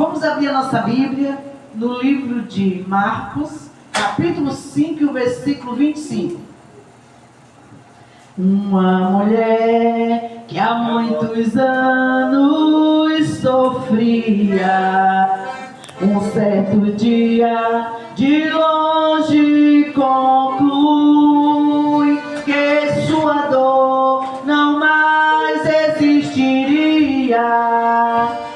Vamos abrir a nossa Bíblia no livro de Marcos, capítulo 5, o versículo 25. Uma mulher que há muitos anos sofria, um certo dia de longe conclui que sua dor não mais existiria,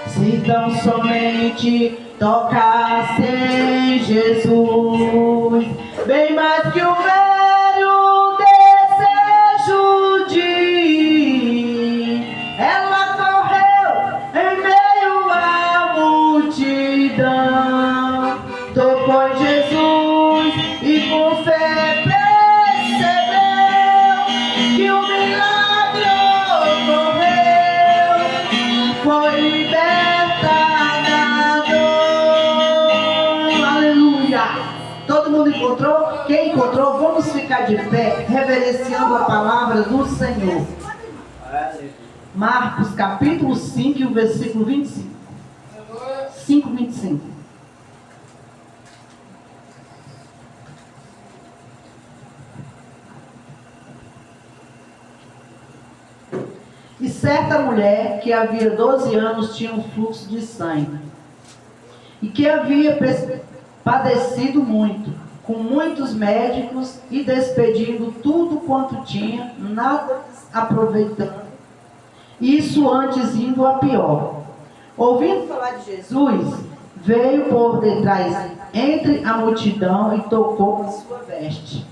se tão somente tocasse em Jesus, bem mais que o velho desejo de ela correu em meio à multidão, tocou em Jesus e com fé percebeu que o milagre ocorreu, foi liberta da dor. Aleluia! Todo mundo encontrou? Quem encontrou, vamos ficar de pé, reverenciando a palavra do Senhor. Marcos capítulo 5, e o versículo 25. 5, 25. E certa mulher que havia 12 anos tinha um fluxo de sangue, e que havia padecido muito, com muitos médicos, e despedindo tudo quanto tinha, nada aproveitando, isso antes indo a pior. Ouvindo falar de Jesus, veio por detrás entre a multidão e tocou a sua veste.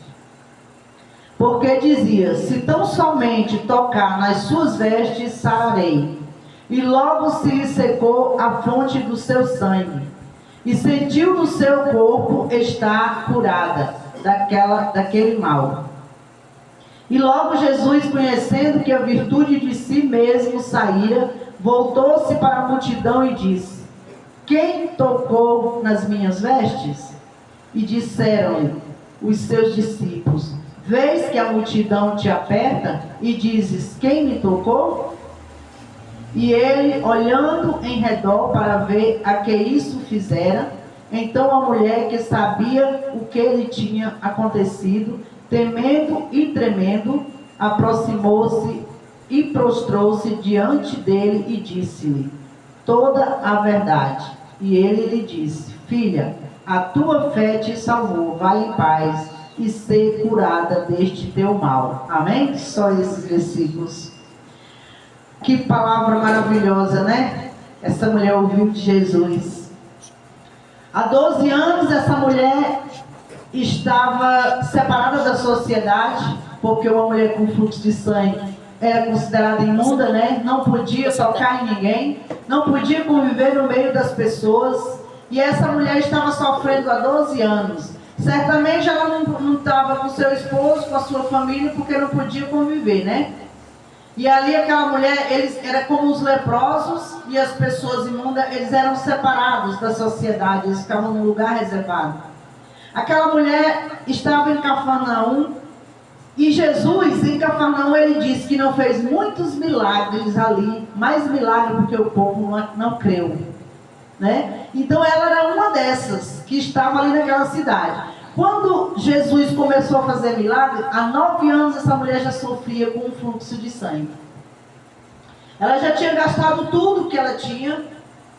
Porque dizia: se tão somente tocar nas suas vestes, sararei. E logo se lhe secou a fonte do seu sangue, e sentiu no seu corpo estar curada daquele mal. E logo Jesus, conhecendo que a virtude de si mesmo saíra, voltou-se para a multidão e disse: quem tocou nas minhas vestes? E disseram-lhe os seus discípulos: vês que a multidão te aperta e dizes: quem me tocou? E ele, olhando em redor para ver a que isso fizera, então a mulher, que sabia o que lhe tinha acontecido, temendo e tremendo, aproximou-se e prostrou-se diante dele e disse-lhe toda a verdade. E ele lhe disse: filha, a tua fé te salvou, vai em paz e ser curada deste teu mal. Amém? Só esses versículos. Que palavra maravilhosa, né? Essa mulher ouviu de Jesus. Há 12 anos essa mulher estava separada da sociedade, porque uma mulher com fluxo de sangue era considerada imunda, né? Não podia tocar em ninguém, não podia conviver no meio das pessoas. E essa mulher estava sofrendo há 12 anos. Certamente ela não estava com seu esposo, com a sua família, porque não podia conviver, né? E ali aquela mulher, eles eram como os leprosos, e as pessoas imundas, eles eram separados da sociedade, eles ficavam num lugar reservado. Aquela mulher estava em Cafarnaum, e Jesus, em Cafarnaum, ele disse que não fez muitos milagres ali, mais milagres porque o povo não creu, né? Então ela era uma dessas, que estava ali naquela cidade. Quando Jesus começou a fazer milagre, há 9 anos essa mulher já sofria com um fluxo de sangue. Ela já tinha gastado tudo que ela tinha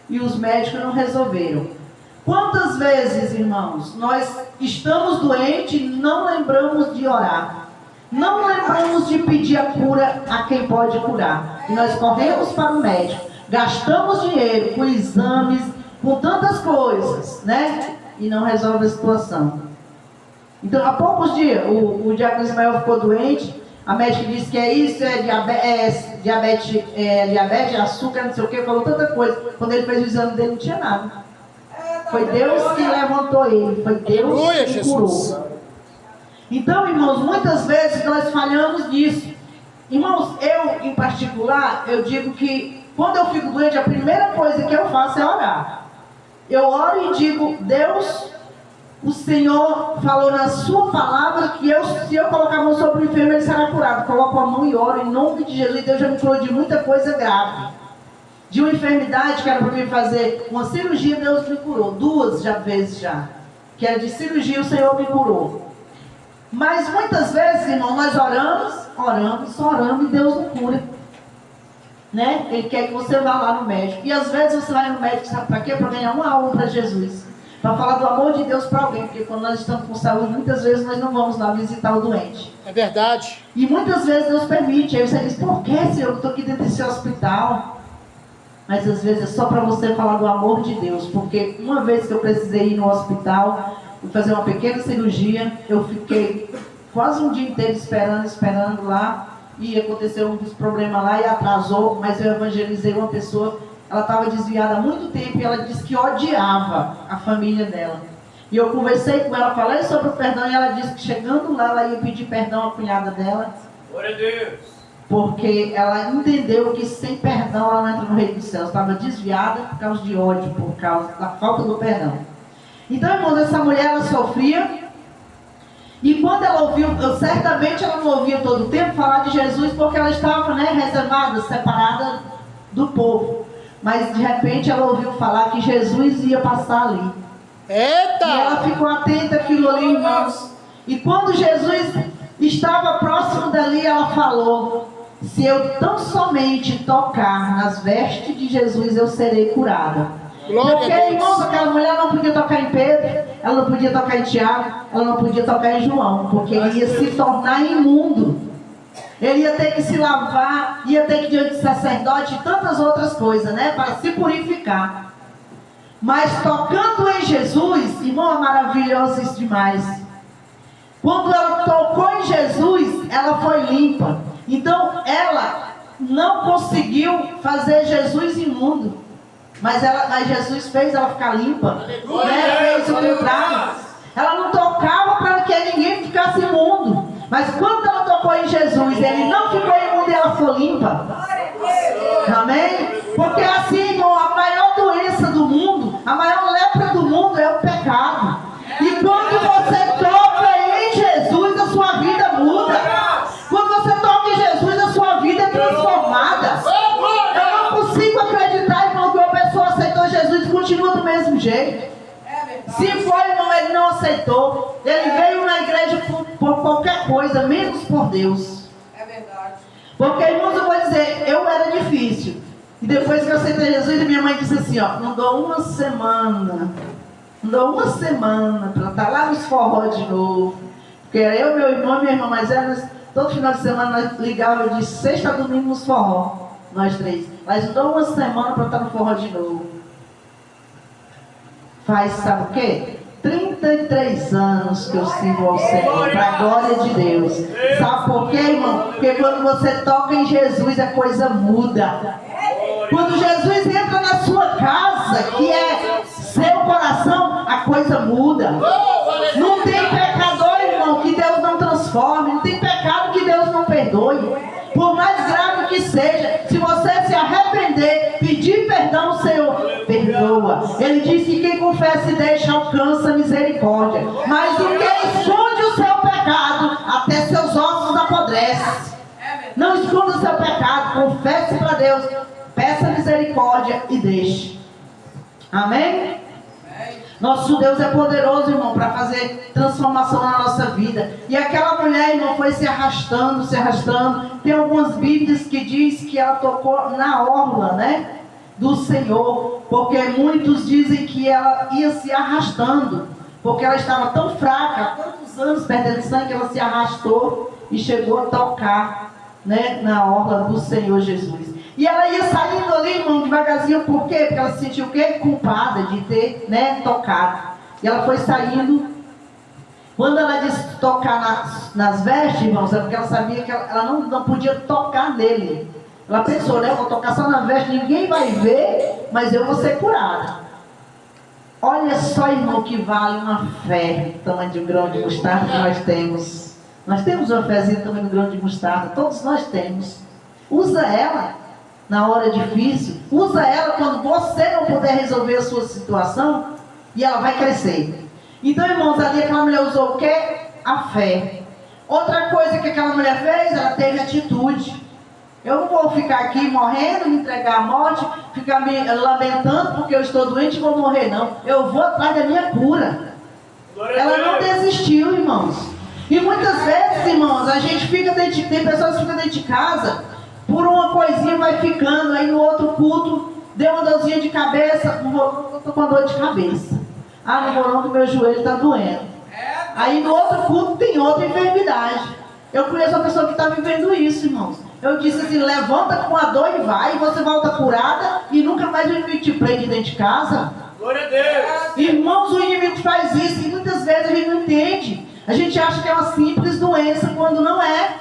e os médicos não resolveram. Quantas vezes, irmãos, nós estamos doentes e não lembramos de orar? Não lembramos de pedir a cura a quem pode curar. E nós corremos para o médico, gastamos dinheiro com exames, com tantas coisas, né? E não resolve a situação. Então, há poucos dias, o diácono Ismael ficou doente, a médica disse que é isso, é diabetes, açúcar, não sei o que, falou tanta coisa. Quando ele fez o exame dele, não tinha nada. Foi Deus que levantou ele, foi Deus que curou. Então, irmãos, muitas vezes nós falhamos nisso. Irmãos, eu, em particular, eu digo que quando eu fico doente, a primeira coisa que eu faço é orar. Eu oro e digo: Deus, o Senhor falou na sua palavra que se eu colocar a mão sobre o enfermo, ele será curado. Coloco a mão e oro em nome de Jesus. Deus já me curou de muita coisa grave. de uma enfermidade que era para mim fazer uma cirurgia, Deus me curou. 2 vezes já. Que era de cirurgia, o Senhor me curou. Mas muitas vezes, irmão, nós oramos e Deus não cura. Né? Ele quer que você vá lá no médico. E às vezes você vai no médico, sabe para quê? Para ganhar uma alma para Jesus. Para falar do amor de Deus para alguém. Porque quando nós estamos com saúde, muitas vezes nós não vamos lá visitar o doente. É verdade. E muitas vezes Deus permite. Aí você diz, por que, Senhor, eu estou aqui dentro desse hospital? Mas às vezes é só para você falar do amor de Deus. Porque uma vez que eu precisei ir no hospital e fazer uma pequena cirurgia, eu fiquei quase um dia inteiro esperando lá. E aconteceu um dos problemas lá e atrasou, mas eu evangelizei uma pessoa, ela estava desviada há muito tempo e ela disse que odiava a família dela. E eu conversei com ela, falei sobre o perdão e ela disse que chegando lá, ela ia pedir perdão à cunhada dela. Glória a Deus! Porque ela entendeu que sem perdão ela não entra no reino dos céus. Estava desviada por causa de ódio, por causa da falta do perdão. Então, irmãos, essa mulher, ela sofria. E quando ela ouviu, certamente ela não ouvia todo o tempo falar de Jesus, porque ela estava, né, reservada, separada do povo. Mas de repente ela ouviu falar que Jesus ia passar ali. Eita! E ela ficou atenta àquilo ali, irmãos. E quando Jesus estava próximo dali, ela falou: se eu tão somente tocar nas vestes de Jesus, eu serei curada. Porque, irmãos, aquela mulher não podia tocar em Pedro, ela não podia tocar em Tiago, ela não podia tocar em João, porque ele ia se tornar imundo. Ele ia ter que se lavar, ia ter que ir diante de sacerdote e tantas outras coisas, né, para se purificar. Mas tocando em Jesus, irmão, é maravilhoso isso demais. Quando ela tocou em Jesus, ela foi limpa. Então, ela não conseguiu fazer Jesus imundo. Mas Jesus fez ela ficar limpa, né? Fez o contrário. Ela não tocava para que ninguém ficasse imundo. Mas quando ela tocou em Jesus, ele não ficou imundo e ela foi limpa. Amém? Porque assim, irmão, a maior doença do mundo, a maior lepra do mundo é o pecado. E quando você toca em Jesus, a sua vida muda. Quando você toca em Jesus, a sua vida é transformada. Eu não consigo acreditar, irmão, que uma pessoa aceitou Jesus e continua do mesmo jeito. Se foi, irmão, ele não aceitou. Ele veio na igreja por qualquer coisa, menos por Deus. É verdade. Porque, irmãos, eu vou dizer, eu era difícil. E depois que eu aceitei Jesus, minha mãe disse assim, ó, não dou uma semana para estar lá nos forró de novo. Porque era eu, meu irmão e minha irmã mais velha, todo final de semana nós ligávamos de sexta a domingo nos forró, nós três. Mas não dou uma semana para estar no forró de novo. Faz, sabe o quê? 33 anos que eu sirvo ao Senhor, para a glória de Deus. Sabe por quê, irmão? Porque quando você toca em Jesus, a coisa muda. Quando Jesus entra na sua casa, que é seu coração, a coisa muda. Não tem pecador, irmão, que Deus não transforme. Não tem pecado que Deus não perdoe. Por mais grave que seja, se você se arrepender, pedir perdão, o Senhor perdoa. Ele diz que quem confessa e deixa alcança misericórdia. Mas o que esconde o seu pecado, até seus ossos apodrecem. Não esconda o seu pecado, confesse para Deus, peça misericórdia e deixe. Amém? Nosso Deus é poderoso, irmão, para fazer transformação na nossa vida. E aquela mulher, irmão, foi se arrastando. Tem algumas bíblias que diz que ela tocou na orla, né, do Senhor. Porque muitos dizem que ela ia se arrastando. Porque ela estava tão fraca, há tantos anos perdendo sangue, ela se arrastou e chegou a tocar, né, na orla do Senhor Jesus. E ela ia saindo ali, irmão, devagarzinho, por quê? Porque ela se sentiu o quê? Culpada de ter, né, tocado. E ela foi saindo. Quando ela disse tocar nas vestes, irmãos, é porque ela sabia que ela não podia tocar nele. Ela pensou, né, vou tocar só na veste, ninguém vai ver, mas eu vou ser curada. Olha só, irmão, que vale uma fé, tamanho de um grão de mostarda que nós temos. Nós temos uma fezinha tamanho de um grão de mostarda, todos nós temos. Usa ela na hora difícil, usa ela quando você não puder resolver a sua situação, e ela vai crescer. Então, irmãos, ali aquela mulher usou o quê? A fé. Outra coisa que aquela mulher fez, ela teve atitude. Eu não vou ficar aqui morrendo, me entregar à morte, ficar me lamentando porque eu estou doente e vou morrer, não. Eu vou atrás da minha cura. Ela não desistiu, irmãos. E muitas vezes, irmãos, a gente fica dentro de, tem pessoas que ficam dentro de casa, por uma coisinha vai ficando, aí no outro culto, deu uma dorzinha de cabeça, não estou com dor de cabeça. Ah, não vou não, que meu joelho está doendo. Aí no outro culto tem outra enfermidade. Eu conheço uma pessoa que está vivendo isso, irmãos. Eu disse assim, levanta com a dor e vai, e você volta curada, e nunca mais o inimigo te prende dentro de casa. Glória a Deus. Irmãos, o inimigo faz isso, e muitas vezes a gente não entende. A gente acha que é uma simples doença, quando não é.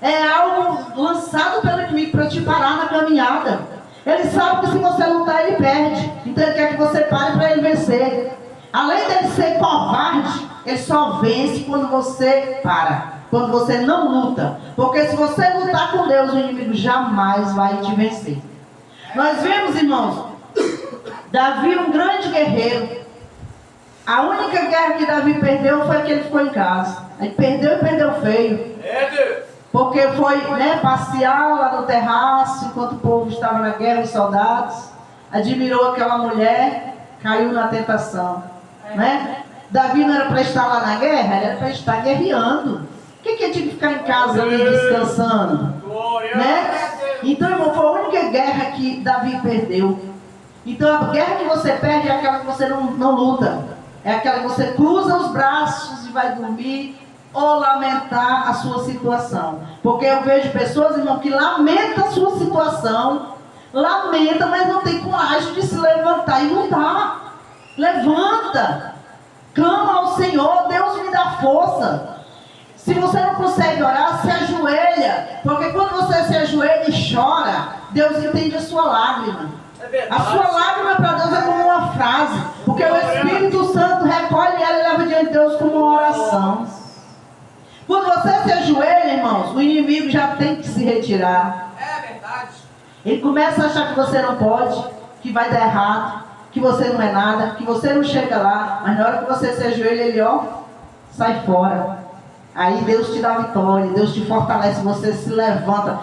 É algo lançado pelo inimigo para te parar na caminhada. Ele sabe que se você lutar, ele perde. Então ele quer que você pare para ele vencer. Além dele ser covarde, ele só vence quando você para. Quando você não luta. Porque se você lutar com Deus, o inimigo jamais vai te vencer. Nós vemos, irmãos, Davi, um grande guerreiro. A única guerra que Davi perdeu foi que ele ficou em casa. Ele perdeu e perdeu feio. Porque foi, passear lá no terraço, enquanto o povo estava na guerra, os soldados. Admirou aquela mulher, caiu na tentação. Davi não era para estar lá na guerra, ele era para estar guerreando. Por que ele tinha que ficar em casa ali descansando? Então, irmão, foi a única guerra que Davi perdeu. Então, a guerra que você perde é aquela que você não luta. É aquela que você cruza os braços e vai dormir ou lamentar a sua situação. Porque eu vejo pessoas, irmão, que lamentam a sua situação, lamenta, mas não tem coragem de se levantar e lutar. Levanta, clama ao Senhor, Deus me dá força. Se você não consegue orar, se ajoelha. Porque quando você se ajoelha e chora, Deus entende a sua lágrima. A sua lágrima para Deus é como uma frase. Porque o Espírito Santo recolhe ela e leva diante de Deus como uma oração. Quando você se ajoelha, irmãos, o inimigo já tem que se retirar. É verdade. Ele começa a achar que você não pode, que vai dar errado, que você não é nada, que você não chega lá. Mas na hora que você se ajoelha, ele sai fora. Aí Deus te dá vitória, Deus te fortalece, você se levanta.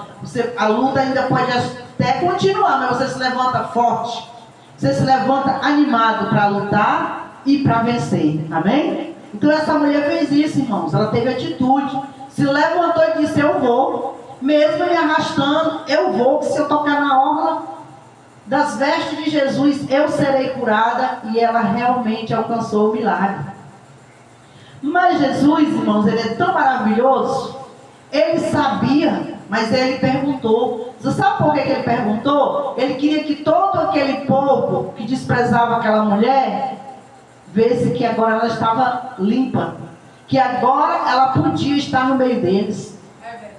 A luta ainda pode até continuar, mas você se levanta forte. Você se levanta animado para lutar e para vencer. Amém? Então essa mulher fez isso, irmãos. Ela teve atitude. Se levantou e disse, eu vou. Mesmo me arrastando, eu vou. Se eu tocar na orla das vestes de Jesus, eu serei curada. E ela realmente alcançou o milagre. Mas Jesus, irmãos, ele é tão maravilhoso. Ele sabia, mas ele perguntou. Você sabe por que ele perguntou? Ele queria que todo aquele povo que desprezava aquela mulher visse que agora ela estava limpa, que agora ela podia estar no meio deles.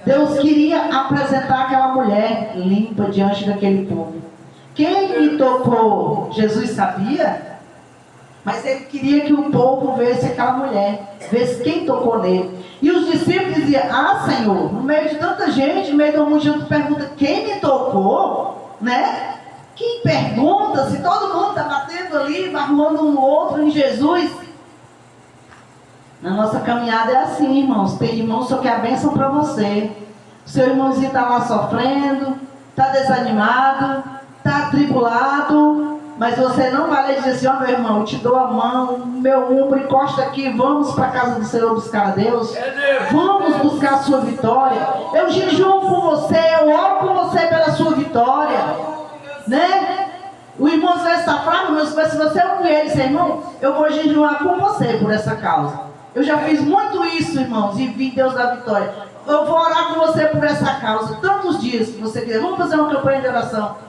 Deus queria apresentar aquela mulher limpa diante daquele povo. Quem me tocou? Jesus sabia. Mas ele queria que o povo visse aquela mulher, visse quem tocou nele. E os discípulos diziam, Senhor, no meio de tanta gente, no meio de uma multidão, tu pergunta, quem me tocou? Quem pergunta, se todo mundo está batendo ali, arrumando um no outro em Jesus. Na nossa caminhada é assim, irmãos. Tem irmãos só que a bênção para você. O seu irmãozinho está lá sofrendo, está desanimado, está atribulado. Mas você não vai lá e dizer assim, meu irmão, eu te dou a mão, meu ombro, encosta aqui, vamos para a casa do Senhor buscar a Deus. Vamos buscar a sua vitória. Eu jejuo com você, eu oro com você pela sua vitória. O irmão vai estar fraco, mas se você unir ele, seu irmão, eu vou jejuar com você por essa causa. Eu já fiz muito isso, irmãos, e vi Deus dar vitória. Eu vou orar com você por essa causa, tantos dias que você quiser. Vamos fazer uma campanha de oração.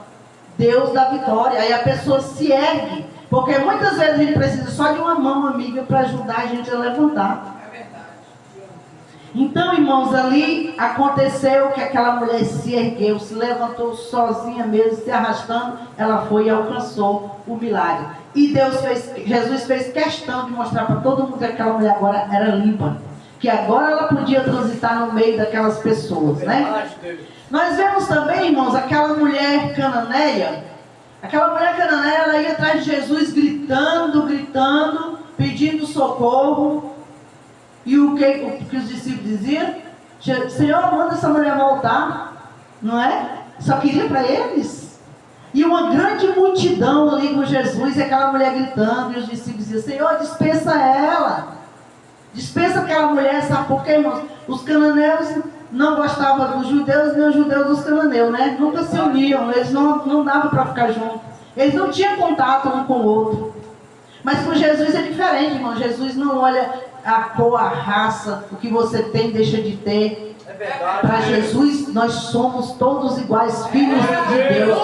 Deus dá vitória, aí a pessoa se ergue, porque muitas vezes a gente precisa só de uma mão amiga para ajudar a gente a levantar. É verdade. Então, irmãos, ali aconteceu que aquela mulher se ergueu, se levantou sozinha mesmo, se arrastando, ela foi e alcançou o milagre. E Jesus fez questão de mostrar para todo mundo que aquela mulher agora era limpa, que agora ela podia transitar no meio daquelas pessoas, Nós vemos também, irmãos, aquela mulher cananeia. Aquela mulher cananeia, ela ia atrás de Jesus gritando, pedindo socorro. E o que os discípulos diziam? Senhor, manda essa mulher voltar. Não é? Só queria para eles. E uma grande multidão ali com Jesus, e aquela mulher gritando, e os discípulos diziam: Senhor, dispensa ela. Dispensa aquela mulher, sabe por quê, irmãos? Os cananeus não gostavam dos judeus, nem os judeus dos cananeus, né? Nunca se uniam, eles não davam para ficar juntos. Eles não tinham contato um com o outro. Mas com Jesus é diferente, irmão. Jesus não olha a cor, a raça, o que você tem, deixa de ter. Para Jesus, nós somos todos iguais, filhos de Deus.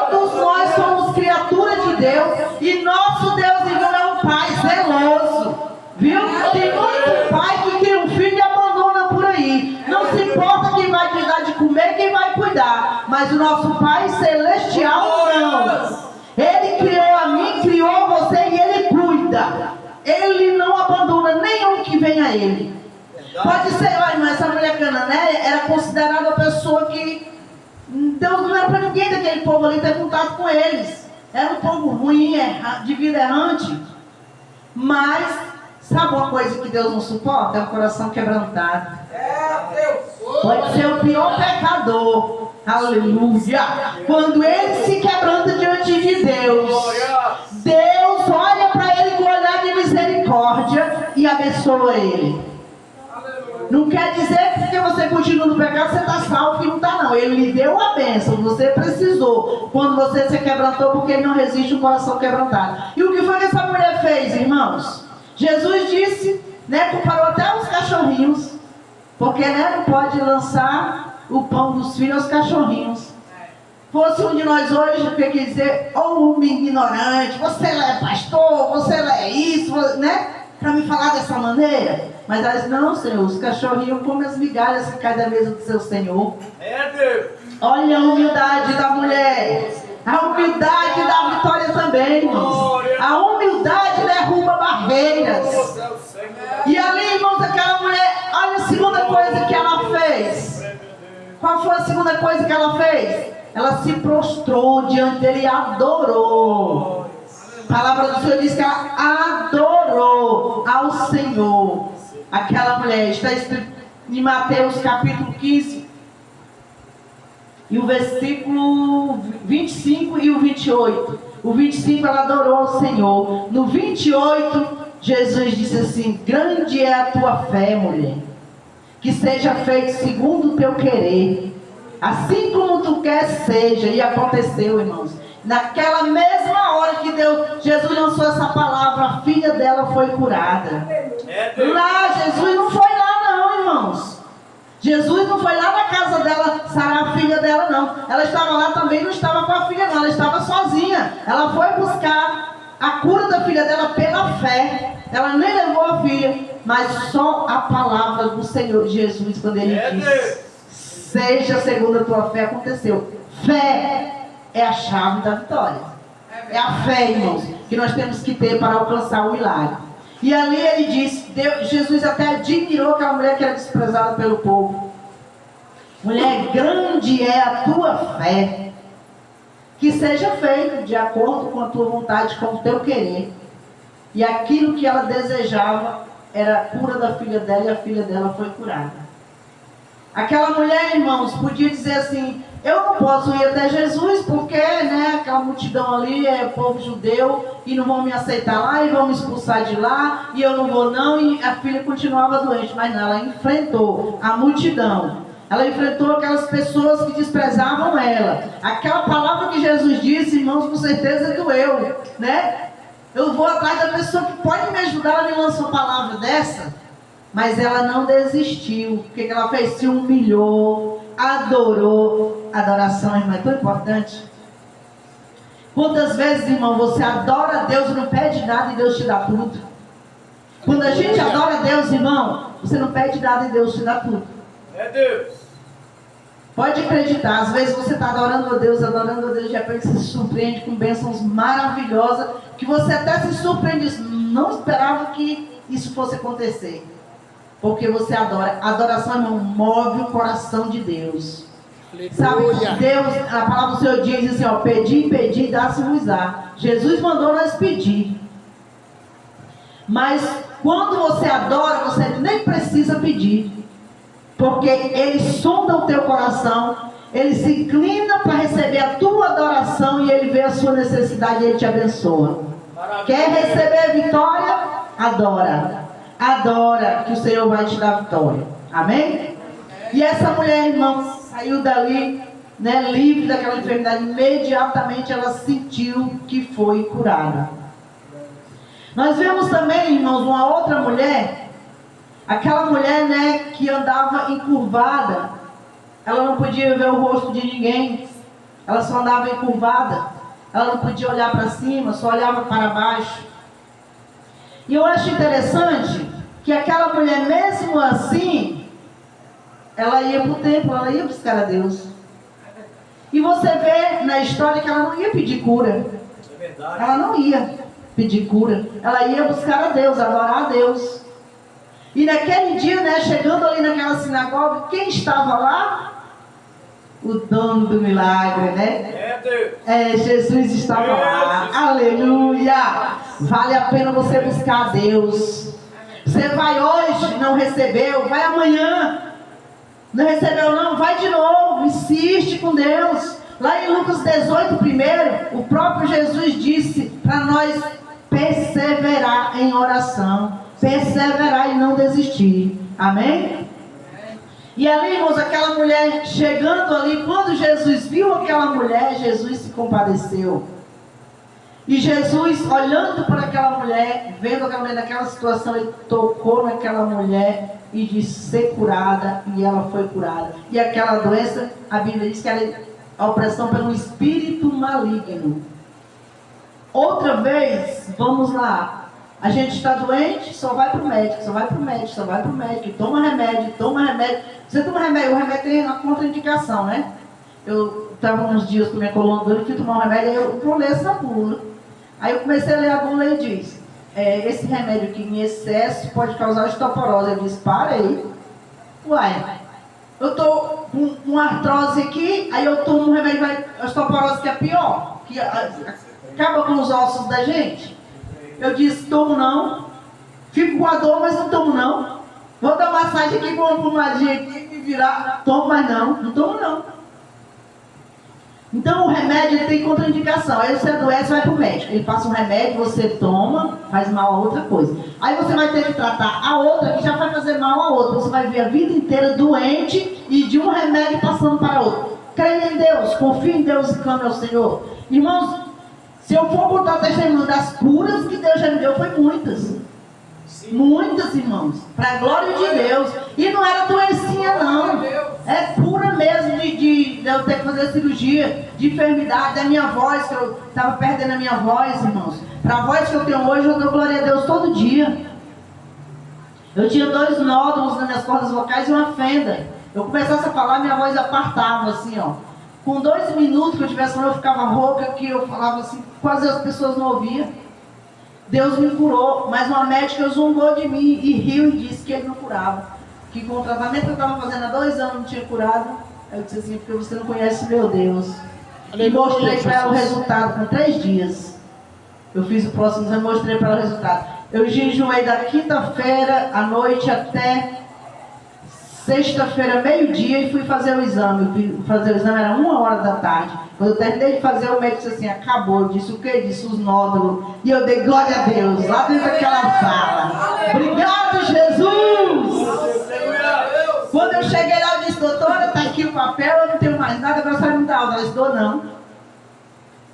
Todos nós somos criaturas de Deus. E nosso Deus, irmão, é um Pai zeloso. Viu? Tem muito pai que cria um filho e abandona por aí. Não se importa quem vai te dar de comer, quem vai cuidar. Mas o nosso Pai Celestial não. Ele criou a mim, criou você e Ele cuida. Ele não abandona nenhum que vem a Ele. Pode ser, olha, mas essa mulher cananeia era considerada uma pessoa que Deus não era para ninguém daquele povo ali ter contato com eles. Era um povo ruim, de vida errante. Mas, sabe uma coisa que Deus não suporta? É um coração quebrantado. Pode ser o pior pecador. Aleluia. Quando ele se quebranta diante de Deus, Deus olha para ele com um olhar de misericórdia e abençoa ele. Não quer dizer que porque você continua no pecado, você está salvo, que não está não. Ele lhe deu a bênção, você precisou. Quando você se quebrantou, porque ele não resiste um coração quebrantado. E o que foi que essa mulher fez, irmãos? Jesus disse, né, comparou até os cachorrinhos. Porque, né, não pode lançar o pão dos filhos aos cachorrinhos. Fosse um de nós hoje, o que quer dizer, ou um ignorante, você é pastor, você é isso, né? Para me falar dessa maneira. Mas elas, não, Senhor, os cachorrinhos comem as migalhas que caem da mesa do seu Senhor. Olha a humildade da mulher. A humildade da vitória também, irmãos. A humildade derruba barreiras. E ali, irmãos, aquela mulher, olha a segunda coisa que ela fez. Qual foi a segunda coisa que ela fez? Ela se prostrou diante dele e adorou. A palavra do Senhor diz que ela adorou ao Senhor. Aquela mulher, está escrito em Mateus capítulo 15, e o versículo 25 e o 28. O 25 ela adorou ao Senhor. No 28, Jesus disse assim: grande é a tua fé, mulher. Que seja feito segundo o teu querer. Assim como tu quer seja. E aconteceu, irmãos. Naquela mesma hora que Jesus lançou essa palavra, a filha dela foi curada. Lá, Jesus não foi lá não, irmãos. Jesus não foi lá na casa dela sarar a filha dela não. Ela estava lá também, não estava com a filha não. Ela estava sozinha. Ela foi buscar a cura da filha dela pela fé. Ela nem levou a filha, mas só a palavra do Senhor Jesus, quando ele disse: seja segundo a tua fé, aconteceu. Fé é a chave da vitória. É a fé, irmãos, que nós temos que ter para alcançar o milagre. E ali ele disse, Jesus até admirou aquela mulher que era desprezada pelo povo. Mulher, grande é a tua fé. Que seja feito de acordo com a tua vontade, com o teu querer. E aquilo que ela desejava era a cura da filha dela, e a filha dela foi curada. Aquela mulher, irmãos, podia dizer assim: eu não posso ir até Jesus porque, né, aquela multidão ali é povo judeu e não vão me aceitar lá e vão me expulsar de lá e eu não vou não. E a filha continuava doente, mas não, ela enfrentou a multidão. Ela enfrentou aquelas pessoas que desprezavam ela. Aquela palavra que Jesus disse, irmãos, com certeza doeu, né? Eu vou atrás da pessoa que pode me ajudar. Ela me lançou uma palavra dessa, mas ela não desistiu. O que ela fez? Se humilhou, adorou. Adoração, irmão, é tão importante. Quantas vezes, irmão, você adora a Deus e não pede nada e Deus te dá tudo? Quando a gente adora a Deus, irmão, você não pede nada e Deus te dá tudo. É Deus. Pode acreditar, às vezes você está adorando a Deus, de repente você se surpreende com bênçãos maravilhosas, que você até se surpreende, não esperava que isso fosse acontecer. Porque você adora. Adoração, irmão, move o coração de Deus. Sabe, Deus, a palavra do Senhor diz assim, ó: pedi, dá-se-vos-á. Jesus mandou nós pedir. Mas quando você adora, você nem precisa pedir. Porque Ele sonda o teu coração Ele se inclina para receber a tua adoração e Ele vê a sua necessidade e Ele te abençoa. Quer receber vitória? Adora. Adora que o Senhor vai te dar vitória. Amém? E essa mulher, irmãos, saiu dali, né, livre daquela enfermidade. Imediatamente ela sentiu que foi curada. Nós vemos também, irmãos, uma outra mulher. Aquela mulher, né, que andava encurvada. Ela não podia ver o rosto de ninguém. Ela só andava encurvada. Ela não podia olhar para cima, só olhava para baixo. E eu acho interessante que aquela mulher, mesmo assim, ela ia para o templo, ela ia buscar a Deus. E você vê na história que ela não ia pedir cura. Ela não ia pedir cura. Ela ia buscar a Deus, adorar a Deus. E naquele dia, né, chegando ali naquela sinagoga, quem estava lá? O dono do milagre, né? Jesus estava lá. Aleluia! Vale a pena você buscar a Deus. Você vai hoje, não recebeu, vai amanhã. Não recebeu não, vai de novo, insiste com Deus. Lá em Lucas 18 primeiro, o próprio Jesus disse para nós perseverar em oração. Perseverar e não desistir. Amém? E ali, irmãos, aquela mulher chegando ali, quando Jesus viu aquela mulher, Jesus se compadeceu. E Jesus, olhando para aquela mulher, vendo aquela mulher naquela situação, ele tocou naquela mulher e disse ser curada, e ela foi curada. E aquela doença, a Bíblia diz que era a opressão pelo espírito maligno. Outra vez, vamos lá. A gente está doente, só vai para o médico, só vai para o médico, só vai para o médico. Toma remédio, toma remédio. Você toma remédio, o remédio tem a contraindicação, né? Eu estava uns dias com minha coluna dura e fui tomar um remédio, aí eu vou ler essa bula. Aí eu comecei a ler a bula e diz, esse remédio aqui em excesso pode causar osteoporose. Eu disse, para aí. Uai, eu estou com uma artrose aqui, aí eu tomo um remédio, a osteoporose que é pior, que acaba com os ossos da gente. Eu disse, tomo não. Fico com a dor, mas não tomo não. Vou dar massagem aqui com uma pomadinha aqui, me virar. Tomo, mas não tomo não. Então o remédio tem contraindicação. Aí você adoece, vai para o médico. Ele passa um remédio, você toma, faz mal a outra coisa. Aí você vai ter que tratar a outra, que já vai fazer mal a outra. Você vai ver a vida inteira doente e de um remédio passando para outro. Creia em Deus, confie em Deus e clame ao Senhor. Irmãos, se eu for contar o testemunho das curas que Deus já me deu, foi muitas. Sim. Muitas, irmãos. Para a glória de Deus. E não era doencinha, não. É cura mesmo de eu ter que fazer cirurgia, de enfermidade, da minha voz, que eu estava perdendo a minha voz, irmãos. Para a voz que eu tenho hoje, eu dou glória a Deus todo dia. Eu tinha 2 nódulos nas minhas cordas vocais e uma fenda. Eu começasse a falar, minha voz apartava assim, ó. Com 2 minutos que eu tivesse falando, eu ficava rouca, que eu falava assim, quase as pessoas não ouviam. Deus me curou, mas uma médica zombou de mim e riu e disse que ele não curava. Que com o tratamento que eu estava fazendo há 2 anos não tinha curado. Eu disse assim, porque você não conhece meu Deus. E mostrei para ela o resultado com 3 dias. Eu fiz o próximo exame e mostrei para ela o resultado. Eu jejuei da quinta-feira à noite até sexta-feira, meio-dia, e fui fazer o exame. Fazer o exame era 1h da tarde. Quando eu terminei de fazer, o médico disse assim, acabou. Eu disse, o que? Disse, os nódulos. E eu dei glória a Deus, lá dentro daquela sala. Obrigado, Jesus! Quando eu cheguei lá, eu disse, doutora, está aqui o papel, eu não tenho mais nada, agora você vai me dar aula. Ela disse, não.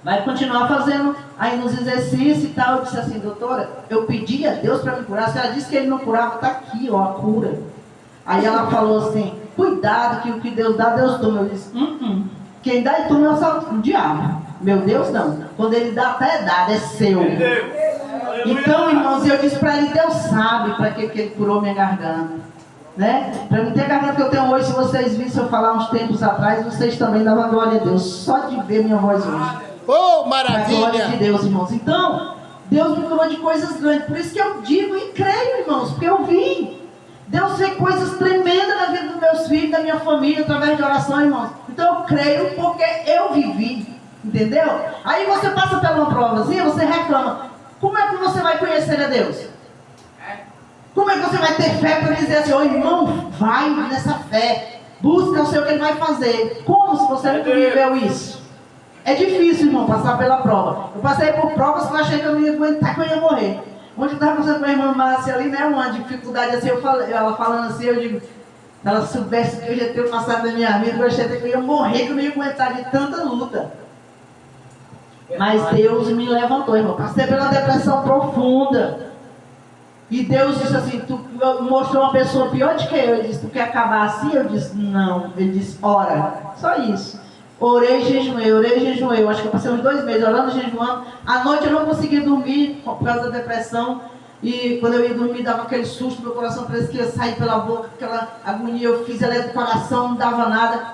Vai continuar fazendo aí nos exercícios e tal. Eu disse assim, doutora, eu pedi a Deus para me curar. Se ela disse que ele não curava, está aqui, ó, a cura. Aí ela falou assim, cuidado que o que Deus dá, Deus toma. Eu disse, quem dá e toma é o diabo. Meu Deus não. Quando ele dá, até é dado, é seu. Então, irmãos, eu disse para ele, Deus sabe para que ele curou minha garganta. Né? Para não ter a garganta que eu tenho hoje, se vocês vissem eu falar uns tempos atrás, vocês também davam glória a Deus. Só de ver minha voz hoje. Oh, maravilha! A glória de Deus, irmãos. Então, Deus me curou de coisas grandes. Por isso que eu digo e creio, irmãos, porque eu vi. Deus fez coisas tremendas na vida dos meus filhos, da minha família, através de oração, irmãos. Então eu creio porque eu vivi, entendeu? Aí você passa por uma provazinha, você reclama. Como é que você vai conhecer a Deus? Como é que você vai ter fé para dizer assim, ô irmão, vai nessa fé, busca o Senhor que Ele vai fazer. Como se você nunca viveu isso? É difícil, irmão, passar pela prova. Eu passei por provas que eu achei que eu não ia aguentar, que eu ia morrer. Onde eu estava passando com a irmã Márcia ali, né, uma dificuldade assim, ela falando assim, eu digo, se ela soubesse que eu já tinha passado na minha vida, eu achei que eu ia morrer, que eu não ia aguentar de tanta luta. Mas Deus me levantou, irmão. Passei pela depressão profunda. E Deus disse assim, tu mostrou uma pessoa pior do que eu. Ele disse, tu quer acabar assim? Eu disse, não. Ele disse, ora. Só isso. Orei e jejuei. Eu acho que eu passei uns 2 meses orando e jejuando. À noite eu não conseguia dormir por causa da depressão. E quando eu ia dormir, dava aquele susto, meu coração parecia que ia sair pela boca, aquela agonia. Eu fiz ela do coração, não dava nada.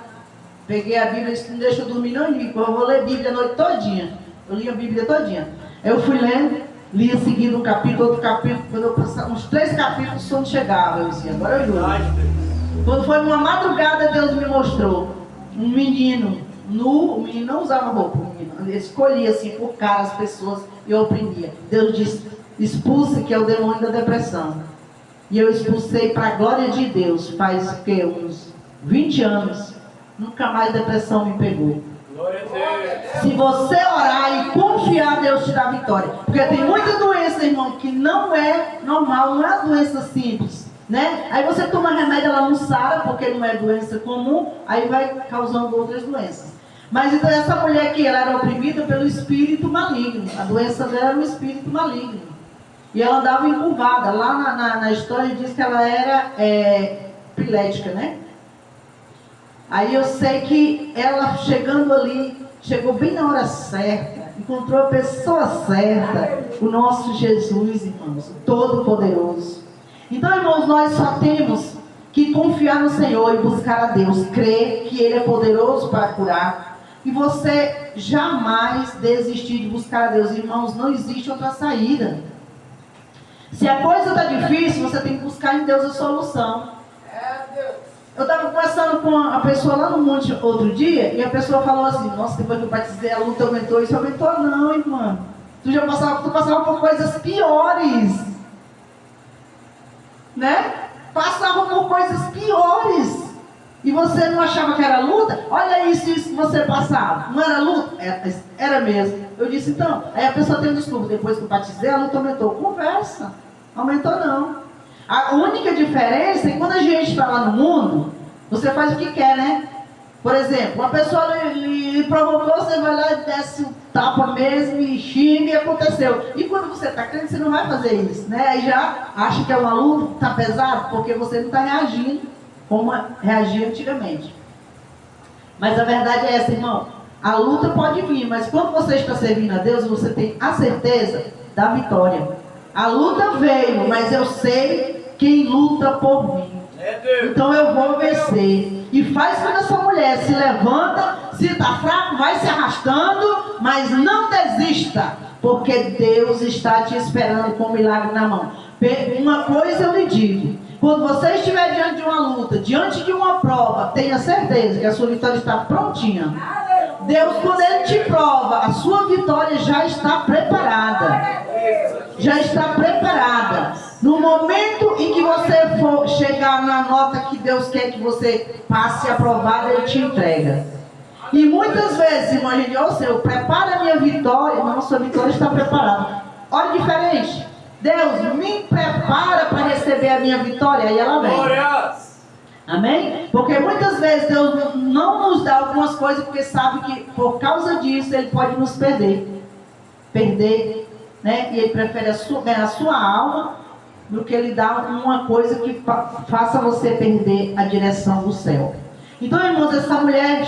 Peguei a Bíblia e disse, não deixa eu dormir não, eu vou ler a Bíblia a noite todinha. Eu li a Bíblia todinha. Eu fui lendo, lia seguindo um capítulo, outro capítulo. Quando eu passava uns 3 capítulos, o sono chegava. Eu dizia, agora eu durmo. Quando foi numa madrugada, Deus me mostrou um menino nu. O menino não usava roupa, o menino. Ele escolhia assim por cara as pessoas e oprimia. Deus disse, expulse, que é o demônio da depressão. E eu expulsei para a glória de Deus. Faz o quê? Uns 20 anos. Nunca mais depressão me pegou. Glória a Deus. Se você orar e confiar, Deus te dá vitória. Porque tem muita doença, irmão, que não é normal, não é uma doença simples, né? Aí você toma remédio, ela não sara, porque não é doença comum, aí vai causando outras doenças. Mas então essa mulher aqui, ela era oprimida pelo espírito maligno. A doença dela era um espírito maligno. E ela andava encurvada. Lá na história diz que ela era epilética, né? Aí eu sei que ela chegando ali, chegou bem na hora certa, encontrou a pessoa certa, o nosso Jesus, irmãos, Todo-Poderoso. Então, irmãos, nós só temos que confiar no Senhor e buscar a Deus, crer que Ele é poderoso para curar. E você jamais desistir de buscar a Deus, irmãos, não existe outra saída. Se a coisa está difícil, você tem que buscar em Deus a solução. Eu estava conversando com a pessoa lá no monte outro dia, e a pessoa falou assim, nossa, depois que eu batizei, a luta aumentou. Isso aumentou não, irmã. Tu passava por coisas piores. Né? Passava por coisas piores. E você não achava que era luta? Olha isso que você passava. Não era luta? Era mesmo. Eu disse, então, aí a pessoa tem um desculpa, depois que eu batizei, a luta aumentou. Conversa. Aumentou não. A única diferença é que quando a gente está lá no mundo, você faz o que quer, né? Por exemplo, uma pessoa lhe provocou, você vai lá e desce um tapa mesmo e xinga e aconteceu. E quando você está crente, você não vai fazer isso, né? Aí já acha que é uma luta, está pesado, porque você não está reagindo como reagia antigamente. Mas a verdade é essa, irmão. A luta pode vir, mas quando você está servindo a Deus, você tem a certeza da vitória. A luta veio, mas eu sei quem luta por mim. Então eu vou vencer. E faz quando essa mulher se levanta, se está fraco, vai se arrastando, mas não desista, porque Deus está te esperando com o milagre na mão. Uma coisa eu lhe digo, quando você estiver diante de uma luta, diante de uma prova, tenha certeza que a sua vitória está prontinha. Deus, quando Ele te prova, a sua vitória já está preparada. Já está preparada. No momento em que você for chegar na nota que Deus quer que você passe aprovada, Ele te entrega. E muitas vezes, irmão, a gente diz, ô Senhor, prepara a minha vitória. Não, sua vitória está preparada. Olha diferente. Deus, me prepara para receber a minha vitória. Aí ela vem. Amém? Porque muitas vezes Deus não nos dá algumas coisas porque sabe que por causa disso Ele pode nos perder. Né? E Ele prefere ganhar a sua alma do que Ele dar uma coisa que faça você perder a direção do céu. Então, irmãos, essa mulher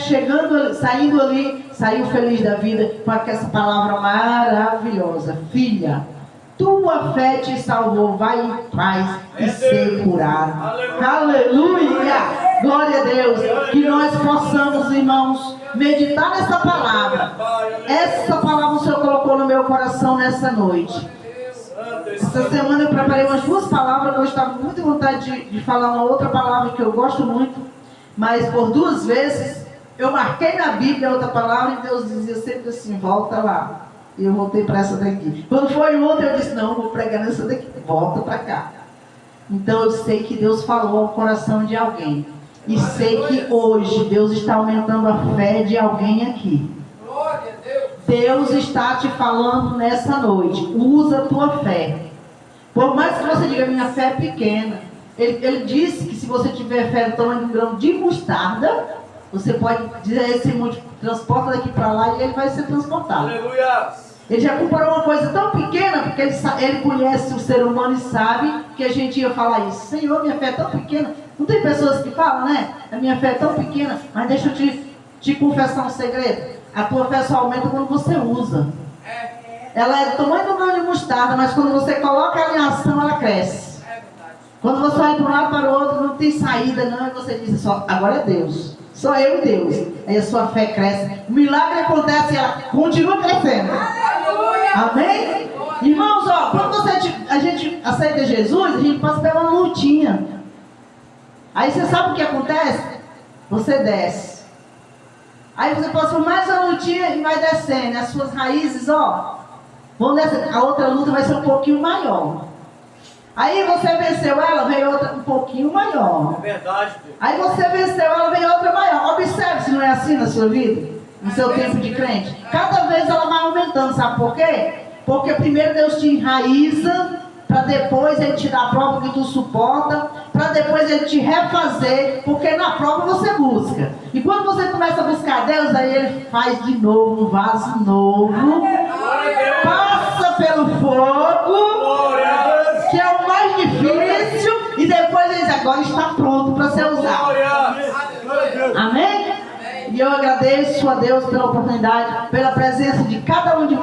saindo ali, saiu feliz da vida com essa palavra maravilhosa. Filha, tua fé te salvou, vai em paz e ser curado. Aleluia! Glória a Deus. Que nós possamos, irmãos, meditar nessa palavra. Essa palavra o Senhor colocou no meu coração nessa noite. Essa semana eu preparei umas 2 palavras. Eu estava com muita vontade de falar uma outra palavra que eu gosto muito, mas por 2 vezes eu marquei na Bíblia outra palavra e Deus dizia sempre assim, volta lá. E eu voltei para essa daqui. Quando foi ontem eu disse, não, vou pregar nessa daqui, volta para cá. Então eu sei que Deus falou ao coração de alguém. E sei que hoje Deus está aumentando a fé de alguém aqui. Glória a Deus. Deus está te falando nessa noite. Usa a tua fé. Por mais que você diga, minha fé é pequena. Ele disse que se você tiver fé do tamanho de um grão de mostarda, você pode dizer a esse monte, transporta daqui para lá e ele vai ser transportado. Aleluia. Ele já comparou uma coisa tão pequena, porque ele conhece o ser humano e sabe que a gente ia falar isso. Senhor, minha fé é tão pequena. Não tem pessoas que falam, né? A minha fé é tão pequena, mas deixa eu te confessar um segredo. A tua fé só aumenta quando você usa. Ela é do tamanho do grão de mostarda, mas quando você coloca ela em ação, ela cresce. Quando você vai para um lado para o outro, não tem saída, não. E você diz só, agora é Deus. Só eu e Deus. Aí a sua fé cresce. O milagre acontece e ela continua crescendo. Amém? Irmãos, ó, quando a gente aceita Jesus, a gente passa pela lutinha. Aí você sabe o que acontece? Você desce. Aí você passa por mais uma lutinha e vai descendo. As suas raízes, ó, vão descendo. A outra luta vai ser um pouquinho maior. Aí você venceu ela, veio outra um pouquinho maior. É verdade, Deus. Aí você venceu ela, veio outra maior. Observe se não é assim na sua vida, no seu tempo de crente. Cada vez ela vai aumentando, sabe por quê? Porque primeiro Deus te enraiza, para depois Ele te dar a prova que tu suporta, para depois Ele te refazer, porque na prova você busca. E quando você começa a buscar Deus, aí Ele faz de novo um vaso novo, passa pelo fogo, que é o mais difícil, e depois Ele diz, agora está pronto para ser usado. Amém? E eu agradeço a Deus pela oportunidade, pela presença de cada um de vocês.